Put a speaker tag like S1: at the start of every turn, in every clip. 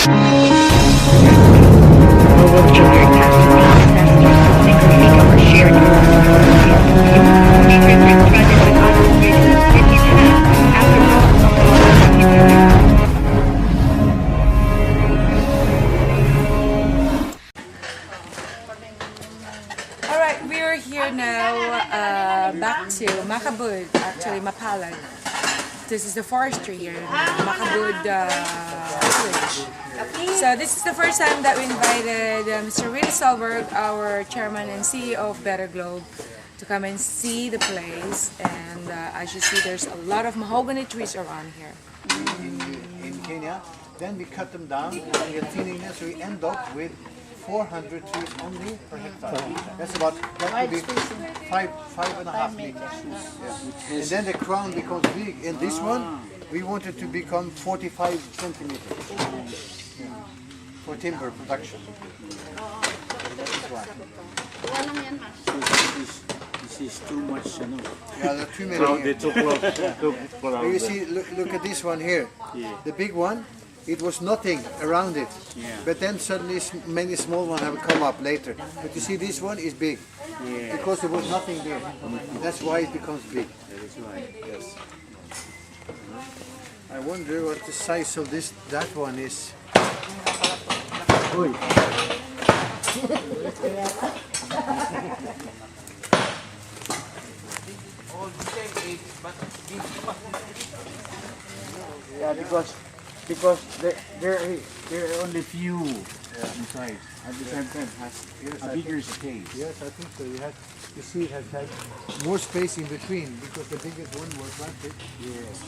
S1: Alright, we're here now back to Mapalad, actually Mapalad. This is the forestry here in Mapalad village. So this is the first time that we invited Mr. Willie Solberg, our chairman and CEO of Better Globe, to come and see the place. And as you see, there's a lot of mahogany trees around here.
S2: In Kenya, then we cut them down and we are thinning them, so we end up with 400 trees only per hectare. That's about, that would be 5.5 meters. Yeah. And then the crown becomes big. And this one, we want it to become 45 centimeters for timber production. That is why.
S3: This is too much, you know.
S2: Yeah, there are too many.
S3: They too close.
S2: You see, look at this one here.
S3: Yeah.
S2: The big one. It was nothing around it, but then suddenly many small ones have come up later. But you see, this one is big because there was nothing there. That's why it becomes big.
S3: That is why.
S2: Yes. I wonder what the size of that one is.
S3: Yeah, because there are only few inside. At the same time, has a bigger space.
S2: Yes, I think so. You see, it has had more space in between because the biggest one was planted.
S3: Yes.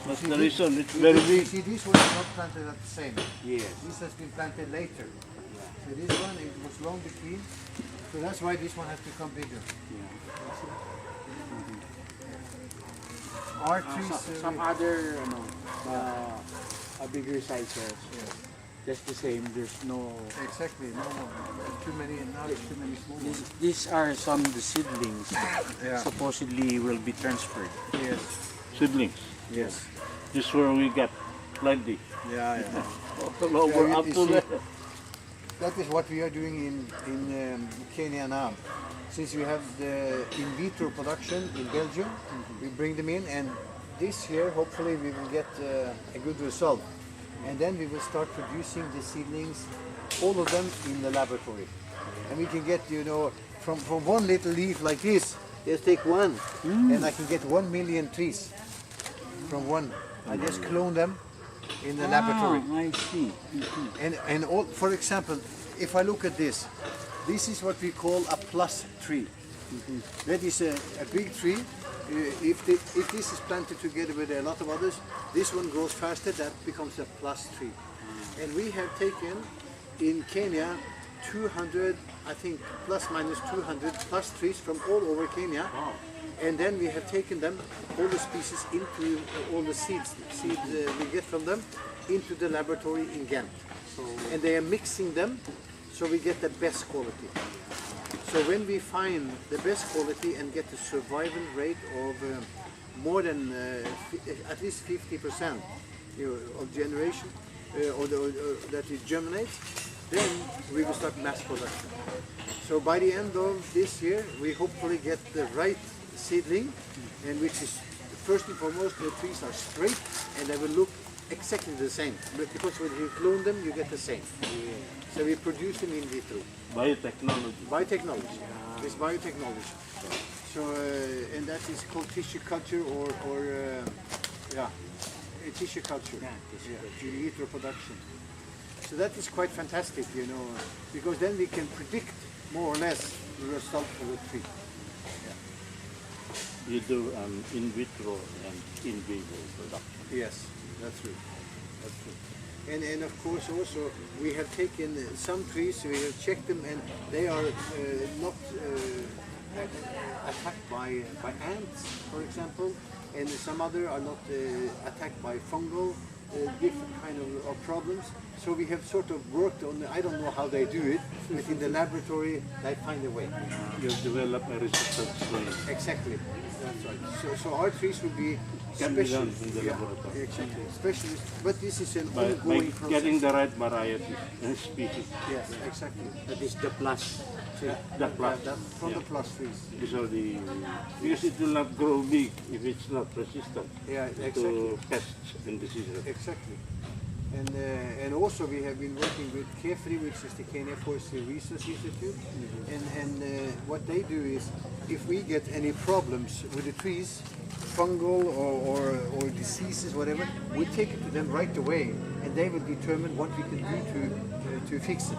S4: That's the reason it's very
S2: You
S4: big.
S2: see, this one is not planted at the same.
S3: Yes.
S2: This has been planted later. So this one, it was long between. So that's why this one has become bigger. Our trees,
S3: Some other, a bigger sizes. Just the same. There's no.
S2: exactly, no, there's too many, now there's too many small ones.
S3: These are some of the seedlings.
S2: Yeah.
S3: Supposedly will be transferred.
S2: Yes,
S4: Seedlings.
S2: yes.
S4: This is where we got plenty.
S2: Yeah.
S4: Over up
S2: you
S4: to
S2: see,
S4: there.
S2: That is what we are doing in Kenya now. Since we have the in vitro production in Belgium, we bring them in, and this year hopefully we will get a good result. And then we will start producing the seedlings, all of them in the laboratory. And we can get, from one little leaf like this, just take one, and I can get 1 million trees from one. I just clone them in the laboratory.
S3: I see.
S2: And all, for example, if I look at this is what we call a plus tree. That is a big tree. If this is planted together with a lot of others, this one grows faster, that becomes a plus tree. And we have taken in Kenya 200, I think plus minus 200 plus trees from all over Kenya. And then we have taken them, all the species, into all the seeds we get from them, into the laboratory in Ghent. And they are mixing them, so we get the best quality. So when we find the best quality and get the survival rate of more than at least 50% of generation, that it germinates, then we will start mass production. So by the end of this year, we hopefully get the right seedling, and which is first and foremost, the trees are straight and they will look exactly the same. But because when you clone them, you get the same. So we produce them in vitro.
S4: Biotechnology.
S2: Biotechnology. It's biotechnology. So and that is called tissue culture or tissue culture. In vitro production. So that is quite fantastic, because then we can predict more or less the result of the tree.
S4: You do in vitro and in vivo production.
S2: Yes, that's true. That's true. And of course also we have taken some trees, we have checked them, and they are not attacked by ants, for example, and some other are not attacked by fungal, different kind of problems. So we have sort of worked on, I don't know how they do it, but in the laboratory they find a way.
S4: You develop a resistant strain.
S2: Exactly, that's right. So our trees will be Especially,
S4: in the laboratory.
S2: exactly. Especially, but this is an
S4: By
S2: ongoing process.
S4: getting the right variety and species.
S2: Yes, exactly.
S3: That is the plus.
S4: The plus.
S2: That, from the plus trees.
S4: These are the, because it will not grow big if it's not resistant
S2: Yeah, exactly.
S4: to pests and diseases.
S2: Exactly. And also we have been working with KEFRI, which is the Kenya Forestry Research Institute. And what they do is, if we get any problems with the trees, fungal or diseases, whatever, we take it to them right away, and they will determine what we can do to fix it.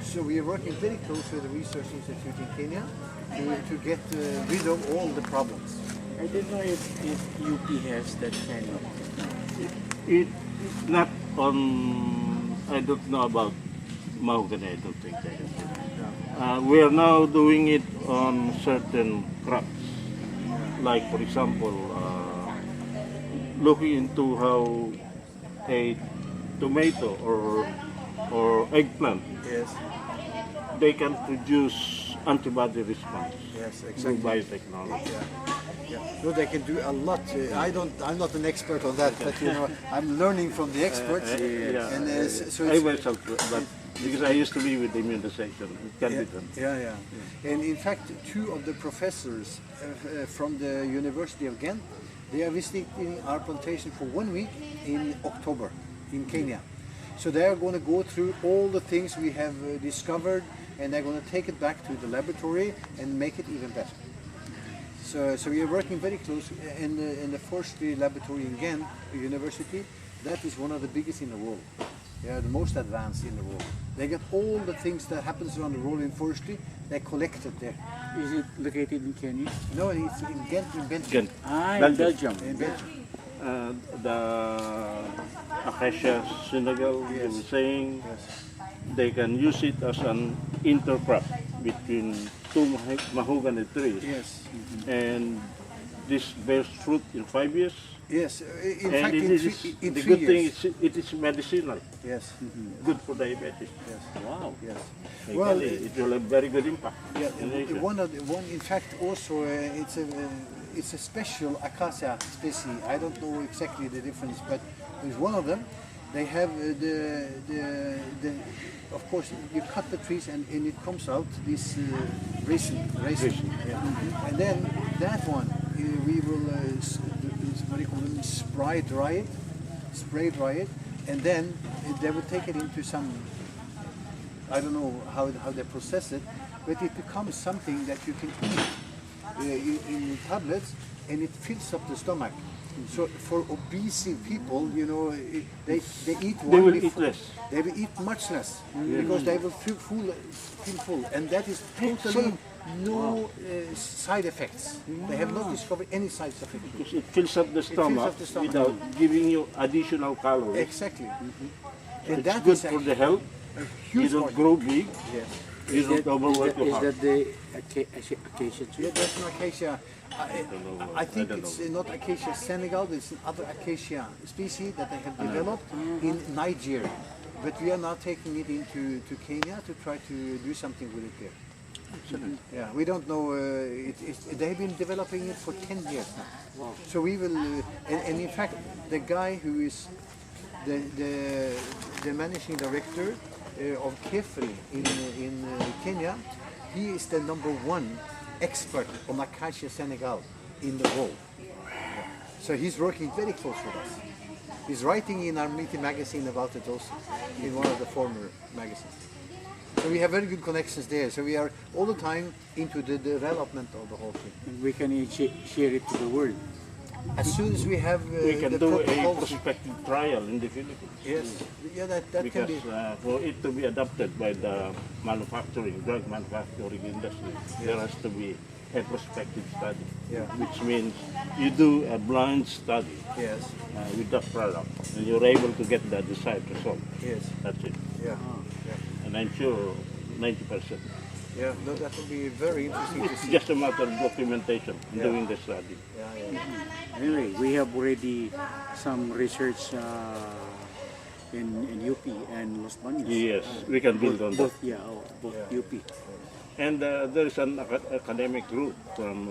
S2: So we are working very close with the Research Institute in Kenya to get rid of all the problems.
S3: I don't know if UP has that kind of
S4: It's not on, I don't know about mahogany, I don't think they have. We are now doing it on certain crops. Like for example, looking into how a tomato or eggplant,
S2: Yes.
S4: they can produce antibody response
S2: Yes,
S4: through biotechnology.
S2: No, they can do a lot. I'm not an expert on that, but I'm learning from the experts. And so
S4: I
S2: it's,
S4: myself, but because I used to be with immunization, it can be done.
S2: yeah. And in fact, two of the professors from the University of Ghent, they are visiting our plantation for 1 week in October in Kenya. So they are going to go through all the things we have discovered, and they're going to take it back to the laboratory and make it even better. So we are working very close in the forestry laboratory in Ghent University. That is one of the biggest in the world. They are the most advanced in the world. They get all the things that happens around the world in forestry. They collect it there.
S3: Is it located in Kenya?
S2: No, it's in Ghent, in Belgium.
S4: Ghent.
S3: In Belgium.
S2: In Belgium.
S4: The acacia Senegal, you were saying, they can use it as an intercrop between two mahogany trees.
S2: Yes.
S4: And this bears fruit in 5 years.
S2: Yes. In
S4: And
S2: fact,
S4: it
S2: in
S4: is,
S2: in
S4: the
S2: 3
S4: good thing
S2: years.
S4: is it is medicinal,
S2: Yes.
S4: good for diabetes.
S2: Yes.
S4: Wow.
S2: Yes.
S4: Well,
S2: Well,
S4: it will have very good impact.
S2: Yeah,
S4: in nature.
S2: in fact, also it's a special acacia species. I don't know exactly the difference, but there's one of them. They have of course, you cut the trees and it comes out this resin. Yeah. And then that one we will what do you call them? Spray dry it, and then they will take it into some. I don't know how they process it, but it becomes something that you can eat in tablets, and it fills up the stomach. So for obese people, they eat one.
S4: They will
S2: before-
S4: eat less.
S2: They will eat much less because they will feel full, and that is totally no side effects. They have not discovered any side effects.
S4: Because it fills up the stomach,
S2: up the stomach.
S4: without giving you additional calories.
S2: Exactly. And
S4: It's
S2: that
S4: good
S2: is
S4: for
S2: actually
S4: the health.
S2: a
S4: You
S2: huge
S4: don't
S2: part.
S4: grow big.
S2: Yes.
S4: You don't overwork your
S3: Is
S4: heart.
S3: that the acacia tree?
S2: Yeah, that's an acacia. I think
S4: don't
S2: it's
S4: know.
S2: not acacia Senegal. There's another acacia species that they have developed in Nigeria. But we are now taking it into Kenya to try to do something with it there.
S4: Excellent.
S2: Yeah, we don't know. They've been developing it for 10 years now. So we will, and in fact, the guy who is the managing director of KEFRI in Kenya, he is the #1 expert on Acacia Senegal in the world. So he's working very close with us. He's writing in our meeting magazine about it also, in one of the former magazines. So we have very good connections there. So we are all the time into the development of the whole thing.
S3: And we can share it to the world.
S2: As soon as we have
S4: We can
S2: the
S4: do a
S2: protocols,
S4: prospective trial in the Philippines.
S2: yes, yeah, that can
S4: Because
S2: be.
S4: for it to be adopted by the drug manufacturing industry, there has to be a prospective study,
S2: Yeah.
S4: which means you do a blind study
S2: Yes,
S4: with that product, and you're able to get the desired result.
S2: yes,
S4: That's it.
S2: yeah,
S4: And I'm sure 90%.
S2: yeah. No, that will be very interesting to
S4: It's
S2: see.
S4: just a matter of documentation, doing the study.
S2: Yeah.
S3: Anyway, we have already some research in UP and Los Baños.
S4: Yes, we can build on that.
S3: Both, yeah, both UP.
S4: And there is an academic group from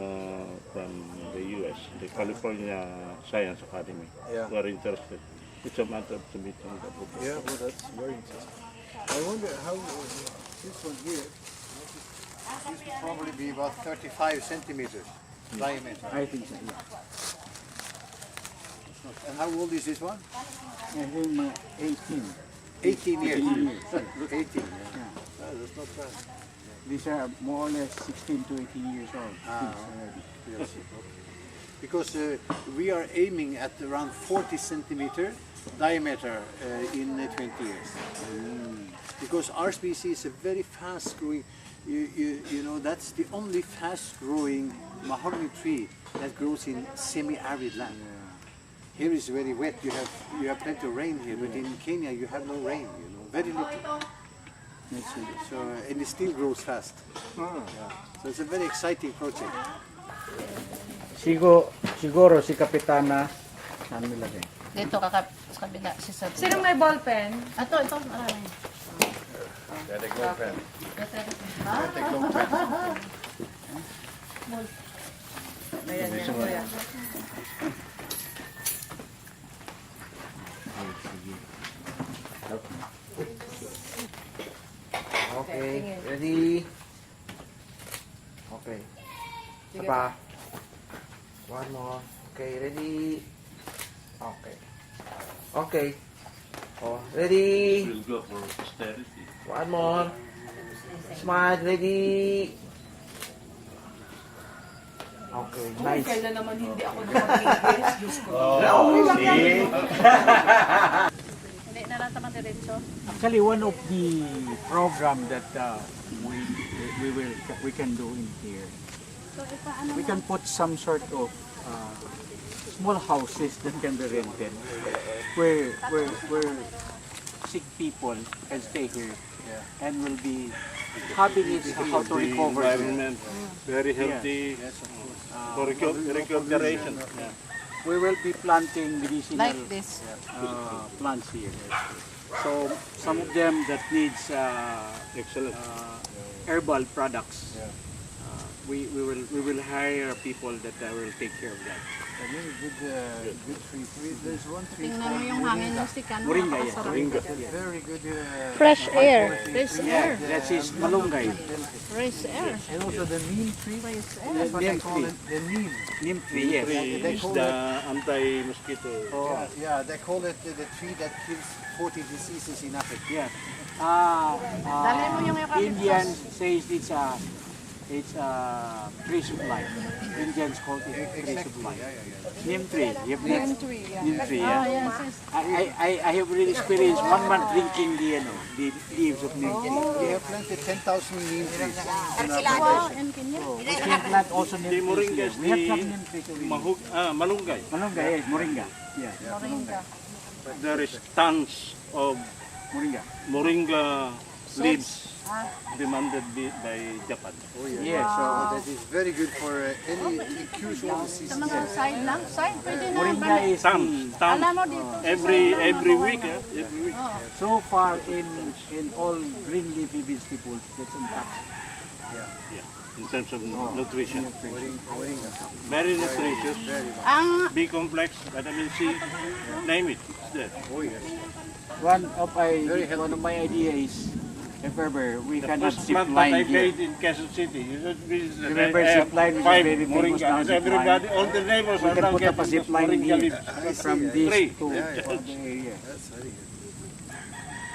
S4: the US, the California Science Academy,
S2: Yeah.
S4: who are interested. It's a matter of submitting the book.
S2: Yeah, well, that's very interesting. I wonder how this one here, this will probably be about 35 centimeters diameter.
S3: I think so, yeah.
S2: And how old is this one?
S3: I think 18.
S2: 18 years.
S3: 18 years.
S2: Look, 18. Yeah.
S3: Yeah.
S2: Oh, that's not bad.
S3: These are more or less 16 to 18 years old. Kids already.
S2: Yes. Because we are aiming at around 40 centimeter diameter in 20 years. Because our species is a very fast growing, you know, that's the only fast growing mahogany tree that grows in semi-arid land. Here is very wet, you have plenty of rain here, but in Kenya you have no rain, you know, very little. So, and it still grows fast. Yeah. So it's a very exciting project.
S3: Siguro si Kapitana, saan nilagay?
S5: Dito sa kabila si Sir.
S1: Sinong may ballpen?
S5: Ito, marami.
S2: Gotta go pen. Gotta go pen.
S1: Ayan yan, kuya.
S6: Okay, ready? Okay.
S1: Sige.
S6: Pa. One more. Okay, ready? Okay. Okay. Oh, ready?
S4: We'll go for posterity.
S6: One more. Smile, ready? Okay, nice.
S1: Kailan naman hindi ako nakapigil. Diyos ko.
S5: Hindi na lang naman diretso.
S3: Actually, one of the program that we can do in here, we can put some sort of small houses that can be rented, where sick people can stay here and will be having it how to
S4: The
S3: recover.
S4: environment, very healthy, for recuperation. Yeah.
S3: We will be planting medicinal
S5: Like this.
S3: plants here. So some of them that needs
S4: Excellent.
S3: herbal products. We will hire people that will take care of that.
S2: A very good tree. There's one tree
S5: Tingnan mo yung hangin ng stikan.
S3: Moringa, yes.
S5: Napakasarap.
S3: Moringa.
S2: very good.
S5: Fresh air. Fresh air.
S3: That is malunggay.
S5: Fresh air.
S2: And also the neem tree.
S5: Fresh air.
S2: That's what they
S3: Neem
S2: call
S3: tree.
S2: it. The neem.
S3: Neem tree, yes.
S2: They
S4: Is
S2: call
S4: the anti-mosquito.
S2: Yeah, they call it the tree that kills 40 diseases in Africa.
S3: Yeah.
S5: Dali mo yung
S3: Indian says it's a tree supply. Indians call it tree supply. Neem tree. You've
S1: Neem
S3: not-
S1: tree, yeah.
S3: Neem tree,
S5: Oh,
S3: yeah.
S5: yes, yes.
S3: I have really experienced 1 month drinking the leaves of neem tree.
S2: We have planted 10,000 neem trees.
S5: Wow, and Kenya.
S3: We can plant also neem
S4: The
S3: trees
S4: moringa
S3: here.
S4: is
S3: We have
S4: the
S3: some neem trees already.
S4: malunggay.
S3: Malunggay, yes, moringa. Yeah,
S5: Moringa.
S4: There is tons of
S3: moringa.
S4: moringa leaves demanded by Japan.
S3: Yes, so
S2: That is very good for any it cures all
S5: Sa
S2: diseases.
S5: mga side lang. Side, pwede na.
S3: moringa
S5: balik.
S3: is
S4: Tons,
S5: Alam
S4: tons.
S5: mo dito. sa
S4: Every
S5: side lang,
S4: every
S5: mawawala.
S4: week, every week.
S3: so far in all green leafy vegetables that's intact.
S4: Yeah, in terms of nutrition.
S2: Moringa.
S4: Very nutritious,
S5: Ang
S4: B complex, vitamin C, name it, it's there.
S2: Oh yes.
S3: One of
S2: healthy.
S3: my ideas, if ever we
S4: The
S3: cannot
S4: first
S3: zip
S4: plant that I
S3: line here.
S4: made in Quezon City, you know,
S3: Remember zip line, which is
S4: five
S3: very famous
S4: moringa,
S3: now,
S4: and
S3: zip
S4: everybody,
S3: line.
S4: all the neighbors
S3: We
S4: are
S3: can
S4: now
S3: put up a
S4: getting
S3: zip
S4: this
S3: line
S4: moringa
S3: here
S4: leaves.
S3: from this
S4: Three.
S3: to the area.
S2: That's very good.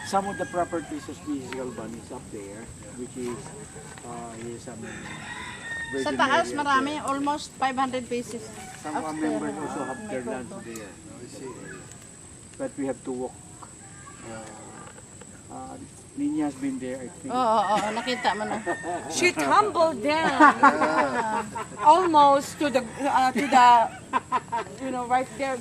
S3: Some of the properties of Mystica is up there, which is here's some
S5: sa
S3: virgin
S5: taas
S3: area
S5: marami.
S3: there.
S5: Almost 500 pieces.
S3: Some of our members also have their lands there, but we have to walk. Nina has been there, I think.
S5: Oo, nakita mo na.
S1: She tumbled down almost to the you know, right there.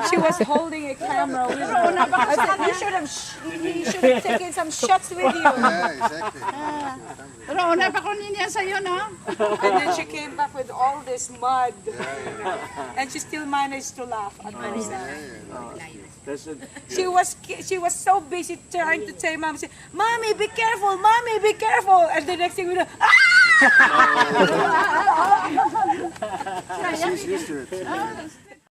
S1: She was holding a camera with her. I said, you should have taken some shots with you.
S2: Yeah, exactly.
S5: Rona pa ko niya sa'yo, no?
S1: And then she came back with all this mud. And she still managed to laugh at herself.
S3: That's it.
S1: She was so busy trying to say, Mom, say, Mommy, be careful, Mommy, be careful. And the next thing we know, ah!
S2: She's used to it.